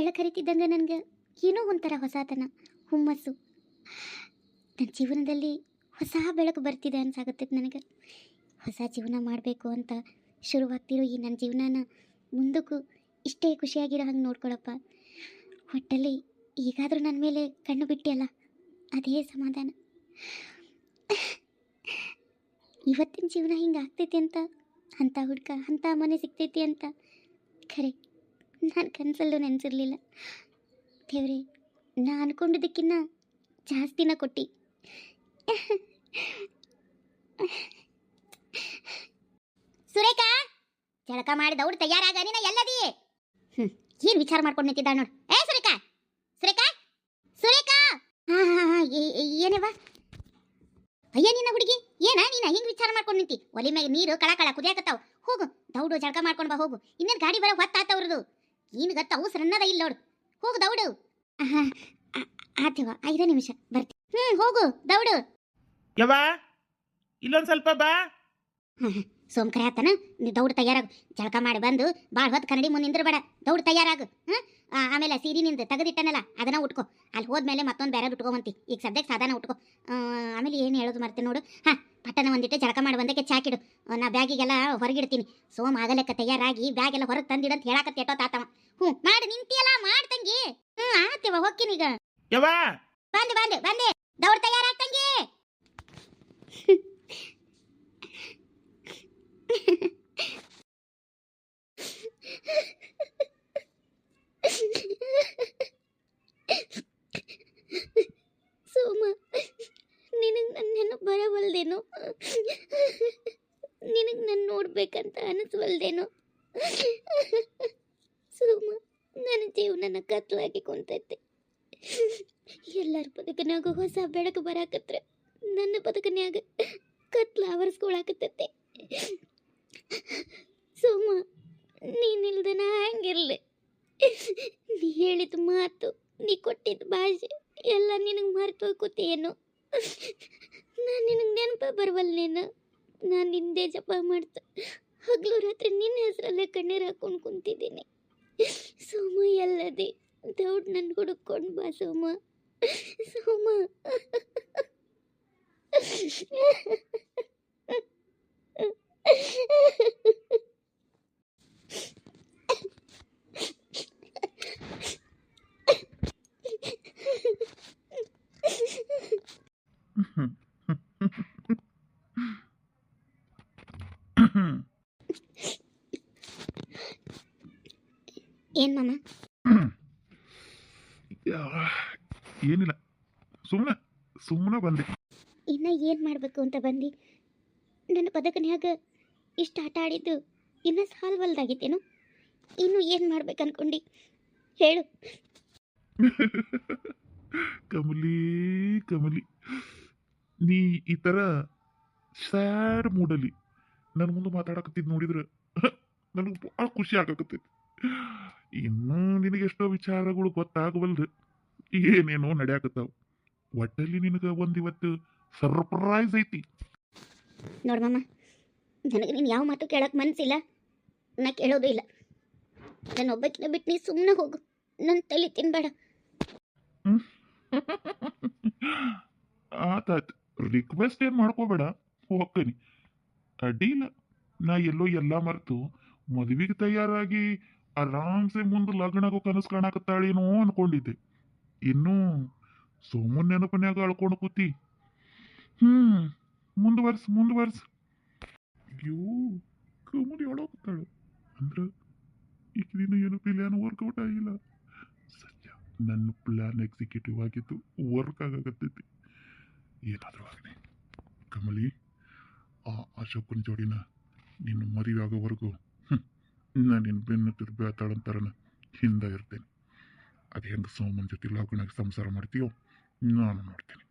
ಬೆಳಕು ಹರಿತಿದ್ದಂಗೆ ನನಗೆ ಏನೋ ಒಂಥರ ಹೊಸತನ, ಹುಮ್ಮಸ್ಸು. ನನ್ನ ಜೀವನದಲ್ಲಿ ಹೊಸ ಬೆಳಕು ಬರ್ತಿದೆ ಅನ್ಸಾಗತ್ತೈತೆ ನನಗೆ. ಹೊಸ ಜೀವನ ಮಾಡಬೇಕು ಅಂತ ಶುರುವಾಗ್ತಿರೋ ಈ ನನ್ನ ಜೀವನನ ಮುಂದಕ್ಕೂ ಇಷ್ಟೇ ಖುಷಿಯಾಗಿರೋ ಹಂಗೆ ನೋಡ್ಕೊಳಪ್ಪ. ಒಟ್ಟಲ್ಲಿ ಈಗಾದರೂ ನನ್ನ ಮೇಲೆ ಕಣ್ಣು ಬಿಟ್ಟಿಯಲ್ಲ, ಅದೇ ಸಮಾಧಾನ. ಇವತ್ತಿನ ಜೀವನ ಹಿಂಗೆ ಆಗ್ತೈತಿ ಅಂತ, ಅಂಥ ಹುಡ್ಕ ಅಂಥ ಮನೆ ಸಿಗ್ತೈತಿ ಅಂತ ಖರೆ ನಾನು ಕನಸಲ್ಲೂ ನೆನೆಸಿರ್ಲಿಲ್ಲ. ದೇವ್ರೆ, ನಾ ಅನ್ಕೊಂಡಿದ್ದಕ್ಕಿನ್ನ ಜಾಸ್ತಿನ ಕೊಟ್ಟು. ಸುರೇಖಾ, ಜಳಕ ಮಾಡಿ ದೌಡ್ ತಯಾರಾಗ, ನೀನ ಎಲ್ಲದಿ? ಏನು ವಿಚಾರ ಮಾಡ್ಕೊಂಡು ನಿಂತಿದ್ದಾಳ ನೋಡು. ಏ ಸುರೇಖಾ, ಸುರೇಖಾ, ಸುರೇಖಾ! ಏನೇವ? ಅಯ್ಯ ನಿನ್ನ ಹುಡುಗಿ, ಏನ ನೀನ ಹಿಂಗೆ ವಿಚಾರ ಮಾಡ್ಕೊಂಡು ನಿಂತಿ? ಒಲಿ ಮ್ಯಾಗ ನೀರು ಕಳ ಕಳ ಕುದಿಯಾಕತ್ತಾವ. ಹೋಗು, ದೌಡು ಜಳಕ ಮಾಡ್ಕೊಂಡು ಬಾ ಹೋಗು. ಇನ್ನೇನು ಗಾಡಿ ಬರೋ ಹೊತ್ತಾತವ್ರದು. ಈನ್ಗತ್ತ ಅವು ಸಣ್ಣದ ಇಲ್ಲ ನೋಡು. ಹೋಗು ದೌಡು. ಆತೇವ, 5 ನಿಮಿಷ ಬರ್ತಿ. ಹೋಗು ದೌಡು. ಯವ್ವ, ಇಲ್ಲೊಂದು ಸ್ವಲ್ಪ ಬಾ. ಸೋಮಕರ ಆತನ, ನೀ ದೌಡ್ ತಯಾರಾಗು. ಜಳಕ ಮಾಡಿ ಬಂದು ಭಾಳ ಹೊತ್ತು ಕನ್ನಡಿ ಮುಂದೆ ನಿಂದ್ರಬೇಡ. ದೌಡ್ ತಯಾರಾಗು. ಆಮೇಲೆ ಸೀರೆ ನಿಂದು ತೆಗೆದಿಟ್ಟನಲ್ಲ ಅದನ್ನ ಉಟ್ಕೋ. ಅಲ್ಲಿ ಹೋದ್ಮೇಲೆ ಮತ್ತೊಂದು ಬೇರೆ ಉಟ್ಕೊಂತಿ. ಈಗ ಸದ್ಯಕ್ಕೆ ಸಾಧಾನ ಉಟ್ಕೋ. ಆಮೇಲೆ ಏನು ಹೇಳೋದು ಮರ್ತೆ ನೋಡು. ಪಟ್ಟನ ಒಂದಿಟ್ಟು ಜಳಕ ಮಾಡಿ ಬಂದಕ್ಕೆ ಚಾಕಿಡು. ನಾ ಬ್ಯಾಗಿಗೆಲ್ಲ ಹೊರಗಿಡ್ತೀನಿ. ಸೋಮ ಆಗಲೆಕ್ಕ ತಯಾರಾಗಿ ಬ್ಯಾಗೆಲ್ಲ ಹೊರಗೆ ತಂದಿಡಂತ ಹೇಳಾಕತ್ತೆ ಎಷ್ಟೋ ತಾತವ. ಮಾಡಿ ನಿಂತಿಯಲ್ಲ, ಮಾಡ್ತಂಗಿ. ಆತೇವ, ಹೊಕ್ಕಿನೀಗ. ಯವ್ವ, ಬಂದೆ ಬಂದೆ ಬಂದೆ. ದೌಡ್ ತಯಾರಾಗ್ತಂಗಿ. ಸೋಮ, ನಿನಗೆ ನನ್ನ ಬರವಲ್ದೇನೋ? ನಿನಗೆ ನನ್ನ ನೋಡ್ಬೇಕಂತ ಅನಿಸ್ವಲ್ದೇನೋ? ಸೋಮ, ನನ್ನ ಜೀವನನ ಕತ್ಲಾಗಿ ಕುಂತೈತೆ. ಎಲ್ಲರ ಬದುಕನ್ಯಾಗ ಹೊಸ ಬೆಳಕು ಬರಾಕತ್ರ ನನ್ನ ಬದುಕನ್ಯಾಗ ಕತ್ಲ ಆವರಿಸ್ಕೊಳಕತ್ತೈತೆ. ಸೋಮ, ನೀನಿಲ್ದ ನಾ ಹಂಗಿರ್ಲಿ. ನೀ ಹೇಳಿದ ಮಾತು, ನೀ ಕೊಟ್ಟಿದ್ದ ಭಾಷೆ ಎಲ್ಲ ನಿನಗೆ ಮರೆತು ಹೋಗ್ಕೋತೇನೋ. ನಾನು ನಿನಗೆ ನೆನಪ ಬರವಲ್ಲೇನು? ನಾನು ನಿಂದೇ ಜಪ ಮಾಡ್ತ ಹಗಲು ರಾತ್ರಿ ನಿನ್ನ ಹೆಸರಲ್ಲೇ ಕಣ್ಣೀರು ಹಾಕೊಂಡು ಕುಂತಿದ್ದೀನಿ. ಸೋಮ ಎಲ್ಲದೆ? ದೌಡ್ ನನ್ನ ಹುಡುಕೊಂಡು ಬಾ ಸೋಮ. ಸೋಮ. ಏನ್ ಮಾಮ? ಏನಿಲ್ಲ, ಸುಮ್ಮನೆ ಬಂದೆ. ಇನ್ನ ಏನು ಮಾಡಬೇಕು ಅಂತ ಬಂದು ನನ್ನ ಬದುಕನ್ಯಾಗ ಇಷ್ಟು ಆಟ ಆಡಿದ್ದು ಇನ್ನೂ ಸಾಲ್ವಲ್ದಾಗಿತ್ತೇನು? ಇನ್ನು ಏನು ಮಾಡ್ಬೇಕು ಅನ್ಕೊಂಡು ಹೇಳು. ಕಮಲಿ, ನೀ ಈ ಥರ ಸ್ಯಾಡ್ ಮೂಡಲ್ಲಿ ನನ್ನ ಮುಂದೆ ಮಾತಾಡಕತ್ತಿದ್ ನೋಡಿದ್ರೆ ನನಗೆ ಭಾಳ ಖುಷಿ ಆಗಾಕತ್ತೈತಿ. ಇನ್ನೂ ನಿನಗೆ ಎಷ್ಟೋ ವಿಚಾರಗಳು ಗೊತ್ತಾಗವಲ್ದು, ಏನೇನೋ ನಡೆಯಾಕತ್ತಾವ. ಒಟ್ಟಲ್ಲಿ ನಿನಗೆ ಒಂದಿವತ್ತು ಸರ್ಪ್ರೈಸ್ ಐತಿ. ನೋಡು ಮಾಮ, ನನಗೆ ನೀನು ಯಾವ ಮಾತು ಕೇಳಕ್ಕೆ ಮನಸ್ಸಿಲ್ಲ, ನಾ ಕೇಳೋದು ಇಲ್ಲ. ನಾನು ಒಬ್ಬಕ್ಕಿನ ಬಿಟ್ಟು ನೀ ಸುಮ್ಮನೆ ಹೋಗು, ನನ್ನ ತಲೆ ತಿನ್ಬೇಡ. ಆತಾಯ್ತು, ರಿಕ್ವೆಸ್ಟ್ ಏನು ಮಾಡ್ಕೋಬೇಡ, ಹೋಗ್ತೀನಿ. ಅಡ್ಡಿಲ್ಲ, ನಾ ಎಲ್ಲೋ ಎಲ್ಲ ಮರೆತು ಮದುವೆಗೆ ತಯಾರಾಗಿ ಆರಾಮ್ಸೆ ಮುಂದೆ ಲಗ್ನಾಗೋ ಕನಸು ಕಾಣಕತ್ತಾಳೇನೋ ಅನ್ಕೊಂಡಿದ್ದೆ. ಇನ್ನೂ ಸೋಮನ್ ನೆನಪನ್ಯಾಗ ಅಳ್ಕೊಂಡು ಕೂತಿ. ಮುಂದುವರ್ಸ್. ಅಯ್ಯೋ, ಕಮಲಿ ಹೇಳೋಕತ್ತಾಳು ಅಂದ್ರೆ ಈಗ ದಿನ ಏನು ಪ್ಲಾನ್ ವರ್ಕೌಟ್ ಆಗಿಲ್ಲ. ಸತ್ಯ, ನನ್ನ ಪ್ಲಾನ್ ಎಕ್ಸಿಕ್ಯೂಟಿವ್ ಆಗಿದ್ದು ವರ್ಕ್ ಆಗಕತ್ತೈತಿ. ಏನಾದರೂ ಆಗಲಿ ಕಮಲಿ, ಆ ಅಶೋಕನ ಜೋಡಿನ ನಿನ್ನ ಮದುವೆ ಆಗೋವರೆಗೂ ನಾನು ನಿನ್ನ ಬೆನ್ನು ತಿರ್ಬೇತಾಳಂತಾರನ ಹಿಂದೆ ಇರ್ತೇನೆ. ಅದು ಹೆಂಗೆ ಸೋಮನ್ ಜೊತೆ ಲಗ್ನಾಗ ಸಂಸಾರ ಮಾಡ್ತೀಯೋ ನಾನು ನೋಡ್ತೇನೆ.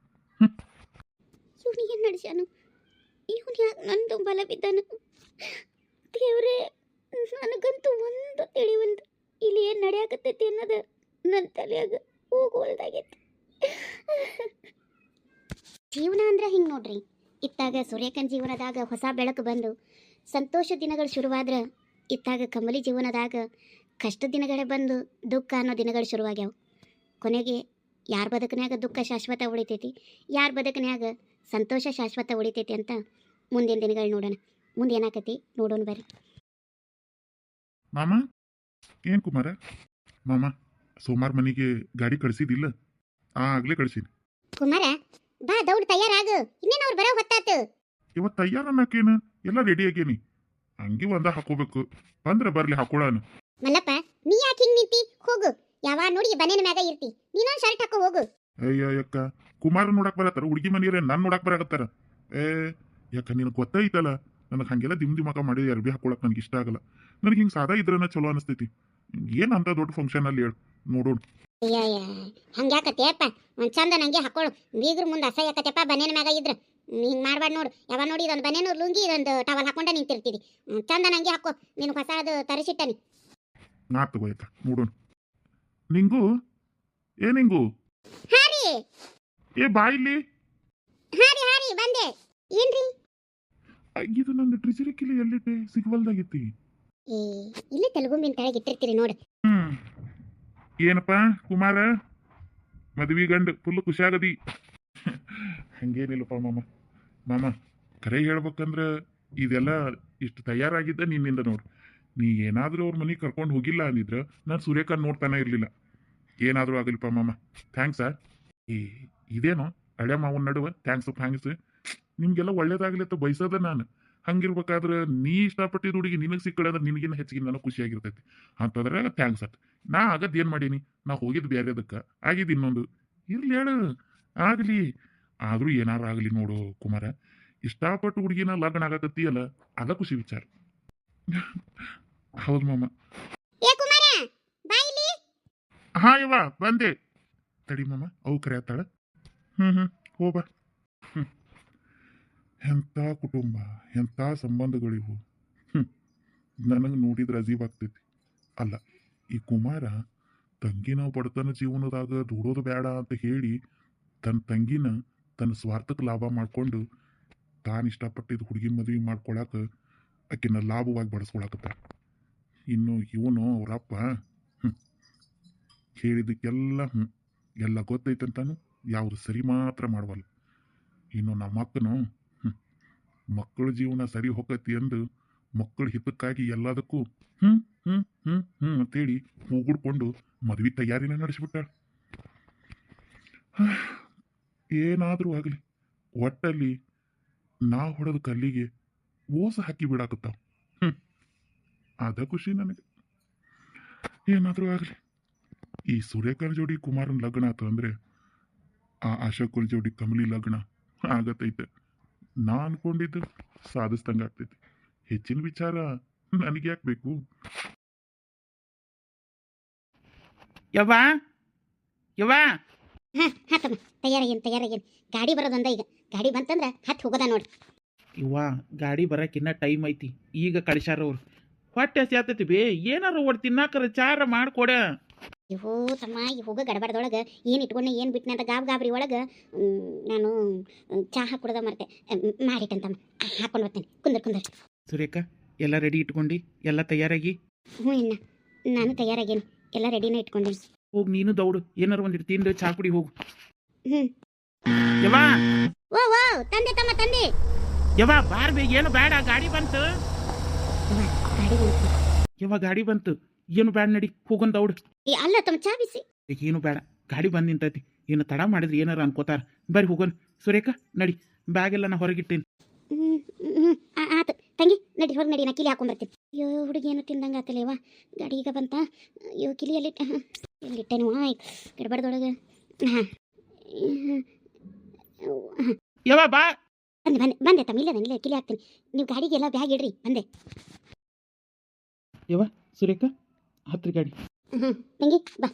ಇವನು ಏನು ನಡೆಸ್ಯಾನು? ಇವನು ಯಾಕೆ ನಂದು ಬಲ ಬಿದ್ದಾನು? ದೇವ್ರೇ, ನನಗಂತೂ ಒಂದು ತಿಳಿವಲ್ದು. ಇಲ್ಲಿ ಏನು ನಡೆಯಾಕತ್ತೈತಿ ಅನ್ನೋದು ನನ್ನ ತಲೆಯಾಗ ಹೋಗುವಲ್ದಾಗೈತಿ. ಜೀವನ ಅಂದ್ರೆ ಹಿಂಗೆ ನೋಡ್ರಿ. ಇತ್ತಾಗ ಸುರೇಖನ್ ಜೀವನದಾಗ ಹೊಸ ಬೆಳಕು ಬಂದು ಸಂತೋಷ ದಿನಗಳು ಶುರುವಾದ್ರೆ, ಇತ್ತಾಗ ಕಮಲಿ ಜೀವನದಾಗ ಕಷ್ಟದ ದಿನಗಳೇ ಬಂದು ದುಃಖ ಅನ್ನೋ ದಿನಗಳು ಶುರುವಾಗ್ಯಾವ. ಕೊನೆಗೆ ಯಾರ ಬದುಕಿನ್ಯಾಗ ದುಃಖ ಶಾಶ್ವತ ಉಳಿತೈತಿ, ಯಾರ ಬದುಕಿನ್ಯಾಗ ಸಂತೋಷ ಶಾಶ್ವತ ಉಳಿತೈತಿ ಅಂತ ಮುಂದಿನ ದಿನಗಳು ನೋಡೋಣ. ಮುಂದೆ ಏನಾಕತಿ ನೋಡೋಣ ಬರ್ರಿ. ಮಾಮ ಏನ್ ಕುಮಾರ ಮಾಮ ಸೋಮಾರ್ ಮನೆಗೆ ಗಾಡಿ ಕಳಿಸಿದಿಲ್ಲ? ಆಗ್ಲೇ ಕಳಿಸಿನಿ. ಕುಮಾರ ಬಾ ದೌಡ್ ತಯಾರಾಗು, ಇನ್ನೇನು ಅವ್ರು ಬರೋ ಹೊತ್ತಾತು. ಇವತ್ತು ತಯ್ಯಾರನ್ನಕೇನು ಎಲ್ಲ ರೆಡಿ ಆಗೇನಿ. ಹಂಗೆ ಒಂದ ಹಾಕೋಬೇಕು, ಬಂದ್ರೆ ಬರ್ಲಿ ಹಾಕೊಳ್ಳೋಣ. ಮಲ್ಲಪ್ಪ ನೀ ಯಾಕೆ ಹಿಂಗ್ ನಿಂತಿ? ಹೋಗು, ಯಾವ ನೋಡಿ ಬನ್ನೇನ ಮ್ಯಾಗ ಇರ್ತಿ. ನೀನೊಂದು ಶರ್ಟ್ ಹಾಕೋ ಹೋಗು. ಅಯ್ಯ ಯಕ್ಕ, ಕುಮಾರ ನೋಡಕ್ ಬರತ್ತಾರ, ಹುಡುಗಿ ಮನೆಯವ್ರೆ ನಾನು ನೋಡಕ್ ಬರಾಕತ್ತಾರ. ಯಾಕ ನಿನಗೆ ಗೊತ್ತೈತಲ್ಲ, ನನಗೆ ಹಂಗೆಲ್ಲ ದಿಮಕ ಮಾಡಿ ಅರ್ಬಿ ಹಾಕೊಳಕ್ ನನಗೆ ಇಷ್ಟ ಆಗಲ್ಲ. ನನಗೆ ಹಿಂಗೆ ಸಾದಾ ಇದ್ರನ ಚಲೋ ಅನಿಸ್ತೈತಿ. ಏನ್ ಅಂತ ದೊಡ್ಡ ಫಂಕ್ಷನ್ ಅಲ್ಲಿ ಹೇಳು ನೋಡೋಣ. ಅಯ್ಯ ಹಂಗ್ಯಾಕತ್ತೆಯಪ್ಪ, ಒಂದು ಚಂದ ನಂಗೆ ಹಾಕೊಳ್ಳು. ಬೀಗ್ರ ಮುಂದೆ ಅಸಹ್ಯಕತ್ತೆಪ್ಪ ಬನ್ನೇನ ಮ್ಯಾಗ ಇದ್ರ. ಹಿಂಗೆ ಮಾಡ್ಬಾರ್ದು ನೋಡು. ಯಾವ ನೋಡಿ ಇದೊಂದು ಬನ್ನೇನು ಲುಂಗಿ ಇದೊಂದು ಟವಲ್ ಹಾಕೊಂಡೆ ನಿಂತಿರ್ತೀವಿ. ಚಂದ ನಂಗೆ ಹಾಕೋ, ನೀನು ಹೊಸದು ತರಿಸಿಟ್ಟನಿ. ನಾ ತಗೋಯ್ತ ನೋಡೋಣ. ನಿಂಗು ನಿಂಗು ಹಾರಿ ಬಾಯಿಲಿ ಹಾರಿ ಬಂದೆ. ಏನ್ರಿ ಇದು ನನ್ನ ಟ್ರಿಜರಿ ಕಿಲಿ ಎಲ್ಲಿಟ್ಟೆ ಸಿಗ್ವಲ್ದಾಗಿತ್ತಿ. ಇಲ್ಲಿ ತೆಲುಗುಂಬಿನ ಕೆಳಗೆ ಇಟ್ಟಿರ್ತೀರಿ ನೋಡಿ. ಏನಪ್ಪ ಕುಮಾರ, ಮದ್ವಿ ಗಂಡು ಫುಲ್ ಖುಷಿಯಾಗದಿ? ಹಂಗೇನಿಲ್ಲಪ್ಪ ಮಾಮ ಕರೆ ಹೇಳ್ಬೇಕಂದ್ರೆ ಇದೆಲ್ಲ ಇಷ್ಟು ತಯಾರಾಗಿದ್ದ ನಿನ್ನಿಂದ ನೋಡು. ನೀ ಏನಾದರೂ ಅವ್ರ ಮನೆಗೆ ಕರ್ಕೊಂಡು ಹೋಗಿಲ್ಲ ಅಂದಿದ್ರೆ ನಾನು ಸೂರ್ಯಕಾಂತ್ ನೋಡ್ತಾನೆ ಇರಲಿಲ್ಲ. ಏನಾದರೂ ಆಗಲಿಪ್ಪ ಮಾಮ, ಥ್ಯಾಂಕ್ಸಾ. ಇದೇನೋ ಹಳೆ ಮಾವನ ನಡುವೆ ಥ್ಯಾಂಕ್ಸ್. ನಿಮ್ಗೆಲ್ಲ ಒಳ್ಳೇದಾಗಲಿ ಅಂತ ಬಯಸೋದ ನಾನು. ಹಂಗಿರ್ಬೇಕಾದ್ರೆ ನೀ ಇಷ್ಟಪಟ್ಟಿದ್ದು ಹುಡುಗಿ ನಿನಗೆ ಸಿಕ್ಕಳಂದ್ರೆ ನಿನಗಿನ್ನ ಹೆಚ್ಚಿಗೆ ನನಗೆ ಖುಷಿಯಾಗಿರ್ತೈತಿ ಅಂತಂದ್ರೆ ಥ್ಯಾಂಕ್ಸ್ ಅಂತ. ನಾ ಆಗದ್ದು ಏನು ಮಾಡೀನಿ? ನಾ ಹೋಗಿದ್ದು ಬೇರೆದಕ್ಕೆ, ಆಗಿದ್ದು ಇನ್ನೊಂದು. ಇರ್ಲಿ ಹೇಳು, ಆಗಲಿ. ಆದರೂ ಏನಾರು ಆಗಲಿ ನೋಡು ಕುಮಾರ, ಇಷ್ಟಪಟ್ಟು ಹುಡುಗಿನ ಲಗ್ನ ಆಗಕತ್ತೀಯಲ್ಲ, ಅದ ಖುಷಿ ವಿಚಾರ. ಹೌದು ಮಾಮ. ಹಾ ಯವ್ವ ಬಂದೆ. ತಡಿ ಮಾಮ, ಅವು ಕರೆ ಆತಾಳ. ಹೋಗ. ಎಂಥ ಕುಟುಂಬ, ಎಂಥ ಸಂಬಂಧಗಳಿವು. ನನಗೆ ನೋಡಿದ್ರೆ ಅಜೀಬ್ ಆಗ್ತೈತಿ. ಅಲ್ಲ, ಈ ಕುಮಾರ ತಂಗಿನ ಬಡತನ ಜೀವನದಾಗ ದುಡೋದು ಬೇಡ ಅಂತ ಹೇಳಿ ತನ್ನ ತಂಗಿನ ತನ್ನ ಸ್ವಾರ್ಥಕ್ಕೆ ಲಾಭ ಮಾಡಿಕೊಂಡು ತಾನು ಇಷ್ಟಪಟ್ಟಿದ್ದು ಹುಡುಗಿ ಮದುವೆ ಮಾಡ್ಕೊಳಕ ಆಕಿನ ಲಾಭವಾಗಿ ಬಳಸ್ಕೊಳಕತ್ತ. ಇನ್ನು ಇವನು ಅವರಪ್ಪ ಹೇಳಿದ್ದಕ್ಕೆಲ್ಲ ಎಲ್ಲ ಗೊತ್ತೈತಂತಾನು ಯಾವುದು ಸರಿ ಮಾತ್ರ ಮಾಡವಲ್ಲ. ಇನ್ನು ನಮ್ಮ ಅಕ್ಕನು ಮಕ್ಕಳ ಜೀವನ ಸರಿ ಹೋಗತಿ ಅಂದು ಮಕ್ಕಳ ಹಿತಕ್ಕಾಗಿ ಎಲ್ಲದಕ್ಕೂ ಅಂತೇಳಿ ಕೂಗುಡ್ಕೊಂಡು ಮದ್ವೆ ತಯಾರಿನ ನಡೆಸಿಬಿಟ್ಟಾಳ. ಏನಾದರೂ ಆಗಲಿ, ಒಟ್ಟಲ್ಲಿ ನಾ ಹೊಡೆದ ಕಲ್ಲಿಗೆ ಓಸ ಹಾಕಿ ಬಿಡಾಕತ್ತಾವ. ಅದ ಖುಷಿ ನನಗೆ. ಏನಾದರೂ ಆಗಲಿ, ಈ ಸೂರ್ಯಕಾಂತ್ ಜೋಡಿ ಕುಮಾರನ್ ಲಗ್ನ ಆತು ಅಂದ್ರೆ ಆ ಅಶೋಕಲ್ ಜೋಡಿ ಕಮಲಿ ಲಗ್ನ ಆಗತೈತೆ. ನಾ ಅನ್ಕೊಂಡಿದ್ದು ಸಾಧಿಸ್ದಂಗೆ ಆಗ್ತೈತಿ. ಹೆಚ್ಚಿನ ವಿಚಾರ ನನಗೆ ಯಾಕೆ ಬೇಕು? ಯವ್ವ ತಯಾರಾಗೇನು ಗಾಡಿ ಬರೋದಂದ. ಈಗ ಗಾಡಿ ಬಂತಂದ್ರೆ ಹತ್ತು ಹೋಗೋದ ನೋಡಿ. ಇವ್ವ ಗಾಡಿ ಬರಕ್ಕಿನ್ನ ಟೈಮ್ ಐತಿ. ಈಗ ಕಳಿಸ್ಯಾರ ಅವ್ರು. ಹೊಟ್ಟೆ ಹಸಿ ಆತೈತಿ ಬೇ, ಏನಾರು ಒಟ್ಟು ತಿನ್ನಾಕರ ಚಾರ ಮಾಡ್ಕೊಡ. ಇವು ತಮ್ಮ ಈ ಹೋಗ ಗಡಬಡದೊಳಗೆ ಏನು ಇಟ್ಕೊಂಡೆ ಏನು ಬಿಟ್ಟನೆ ಅಂತ ಗಾಬರಿ ಒಳಗೆ ನಾನು ಚಹಾ ಕುಡ್ದ ಮರ್ತೆ ಮಾಡಿಟ್ಟಂತಮ್ಮ. ಹಾಕೊಂಡು ಬರ್ತೇನೆ, ಕುಂದರ್. ಸುರೇಖ ಎಲ್ಲ ರೆಡಿ ಇಟ್ಕೊಂಡು ಎಲ್ಲ ತಯಾರಾಗಿ? ಹ್ಞೂ ಇನ್ನ ನಾನು ತಯಾರಾಗೇನಿ, ಎಲ್ಲ ರೆಡಿನ ಇಟ್ಕೊಂಡೇನಿ. ಹೋಗಿ ನೀನು ದೌಡು, ಏನಾರು ಒಂದಿಟ್ಟು ತಿಂದು ಚಹಾ ಕುಡಿ ಹೋಗು. ಓ ತಂದೆ ತಮ್ಮ ತಂದೆ. ಯವ್ವ ಬಾರ್ ಬೇಗ, ಏನು ಬೇಡ, ಗಾಡಿ ಬಂತು. ಯವ್ವ ಗಾಡಿ ಬಂತು, ಏನು ಬೇಡ, ನಡಿ ಹೋಗೋನ್ ದೌಡು. ಅಲ್ಲ ತಮ್ಮ ಚಾ ಬಿಸಿ. ಏನು ಬೇಡ, ಗಾಡಿ ಬಂದು ನಿಂತೈತಿ. ಏನು ತಡ ಮಾಡಿದ್ರೆ ಏನಾರು ಅನ್ಕೋತಾರ. ಬರ್ರಿ ಹೋಗೋನ್. ಸುರೇಖ ನಡಿ, ಬ್ಯಾಗ್ ಎಲ್ಲ ನಾ ಹೊರಗಿಟ್ಟೇನಿ. ಆತು ತಂಗಿ, ನಡಿ ಹೊರಗೆ ನಡಿ, ನಾ ಕಿಲಿ ಹಾಕೊಂಡ್ಬರ್ತೀನಿ. ಅಯ್ಯೋ ಹುಡುಗಿ ಏನು ತಿಂದಂಗೆ ಆತಲೇವ, ಗಾಡಿ ಈಗ ಬಂತ. ಅಯ್ಯೋ ಕಿಲಿ ಎಲ್ಲಿಟ್ಟೇನು ಗಡಬಡದೊಳಗೆ. ಯವ್ವ ಬಾ. ಬಂದೆ ತಮ್ಮ, ಇಲ್ಲೇ ಕಿಲಿ ಹಾಕ್ತೀನಿ. ನೀವು ಗಾಡಿಗೆಲ್ಲ ಬ್ಯಾಗ್ ಇಡ್ರಿ, ಬಂದೆ. ಯವ್ವ ಸುರೇಖ ಹತ್ರಿ ಗಾಡಿ. ತಂಗಿ ಬಾ.